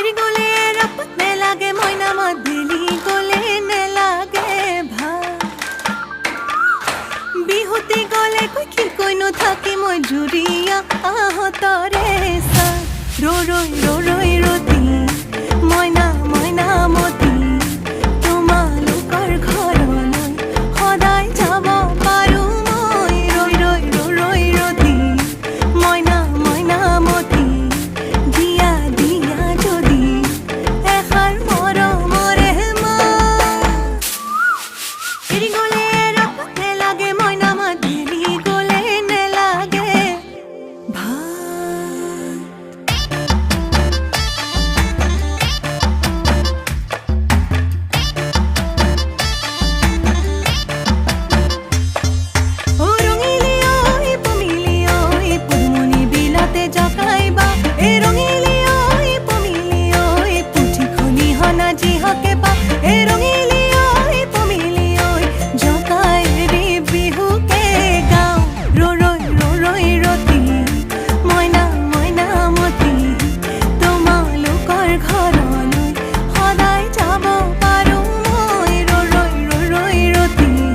পুখুৰী গলে ৰাপত নেলাগে মইনা মাদিলি গলে নেলাগে ভাল বিহুতি গলে কি কৈনো থাকি মই জুৰিয়া আহতৰে চা ৰৈ ৰৈ